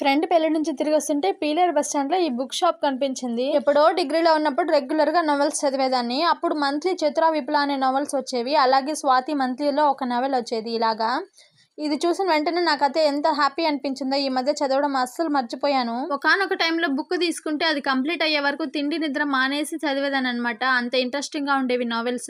Friend పెళ్లి నుంచి తిరిగి వస్తుంటే పీలేరు బస్ స్టాండ్ లో ఈ బుక్ షాప్ కనిపించింది. ఎప్పుడో డిగ్రీలో ఉన్నప్పుడు రెగ్యులర్ గా నవెల్స్ చదివేదాన్ని. అప్పుడు మంత్లీ చిత్ర విప్లవ అనే నవెల్స్ వచ్చేవి. అలాగే స్వాతి మంత్లీలో ఒక నవెల్ వచ్చేది. ఇలాగా ఇది చూసిన వెంటనే నాకైతే ఎంత హ్యాపీ అనిపించిందో. ఈ మధ్య చదవడం అస్సలు మర్చిపోయాను. ఒకానొక టైంలో బుక్ తీసుకుంటే అది కంప్లీట్ అయ్యే వరకు తిండి నిద్ర మానేసి చదివేదాన్ని అనమాట. అంత ఇంట్రెస్టింగ్ గా ఉండేవి నావెల్స్.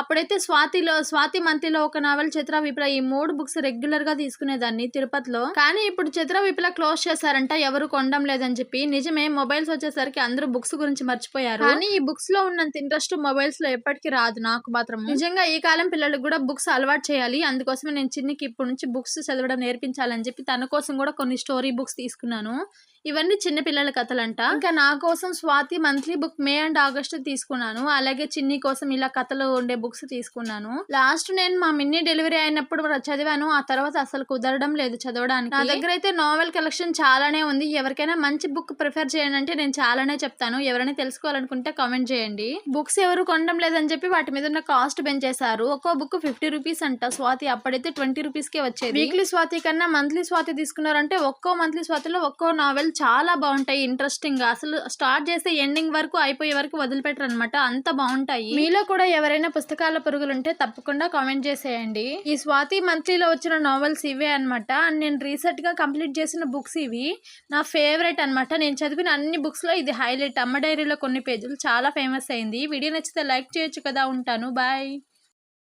అప్పుడైతే స్వాతి మంత్లీలో ఒక నావెల్, చిత్ర విప్లవ, ఈ 3 బుక్స్ రెగ్యులర్ గా తీసుకునేదాన్ని తిరుపతిలో. కానీ ఇప్పుడు చిత్ర విప్లవ క్లోజ్ చేశారంట, ఎవరు కొనడం లేదని చెప్పి. నిజమే, మొబైల్స్ వచ్చేసరికి అందరూ బుక్స్ గురించి మర్చిపోయారు. కానీ ఈ బుక్స్ లో ఉన్నంత ఇంట్రెస్ట్ మొబైల్స్ లో ఎప్పటికీ రాదు నాకు మాత్రం. నిజంగా ఈ కాలం పిల్లలకు కూడా బుక్స్ అలవాటు చేయాలి. అందుకోసమే నేను చిన్నికి ఇప్పుడు నుంచి బుక్స్ చదవడం నేర్పించాలని చెప్పి తన కోసం కూడా కొన్ని స్టోరీ బుక్స్ తీసుకున్నాను. ఇవన్నీ చిన్న పిల్లల కథలంట. ఇంకా నా కోసం Swathi monthly book May and August తీసుకున్నాను. అలాగే చిన్ని కోసం ఇలా కథలు ఉండే బుక్స్ తీసుకున్నాను. లాస్ట్ నేను మా మిన్నీ డెలివరీ అయినప్పుడు చదివాను. ఆ తర్వాత అసలు కుదరడం లేదు చదవడానికి. నా దగ్గర అయితే నావెల్ కలెక్షన్ చాలానే ఉంది. ఎవరికైనా మంచి బుక్ ప్రిఫర్ చేయండి అంటే నేను చాలానే చెప్తాను. ఎవరైనా తెలుసుకోవాలనుకుంటే కామెంట్ చేయండి. బుక్స్ ఎవరు కొనడం లేదని చెప్పి వాటి మీద ఉన్న కాస్ట్ పెంచేశారు. ఒక్కో బుక్ 50 రూపీస్ అంట. స్వాతి అప్పుడైతే 20 రూపీస్ కే వచ్చేది. వీక్లీ స్వాతి కన్నా మంత్లీ స్వాతి తీసుకున్నారంటే ఒక్కో మంత్లీ స్వాతిలో ఒక్కో నావెల్ చాలా బాగుంటాయి. ఇంట్రెస్టింగ్ గా అసలు స్టార్ట్ చేస్తే ఎండింగ్ వరకు అయిపోయే వరకు వదిలిపెట్టరు అనమాట. అంత బాగుంటాయి. మీలో కూడా ఎవరైనా పుస్తకాల పురుగులుంటే తప్పకుండా కామెంట్ చేసేయండి. ఈ స్వాతి మంత్లీలో వచ్చిన నావెల్స్ ఇవే అనమాట. నేను రీసెంట్ గా కంప్లీట్ చేసిన బుక్స్ ఇవి. నా ఫేవరెట్ అనమాట. నేను చదివిన అన్ని బుక్స్ లో ఇది హైలైట్. అమ్మ డైరీలో కొన్ని పేజీలు చాలా ఫేమస్ అయింది. వీడియో నచ్చితే లైక్ చేయొచ్చు కదా. ఉంటాను, బాయ్.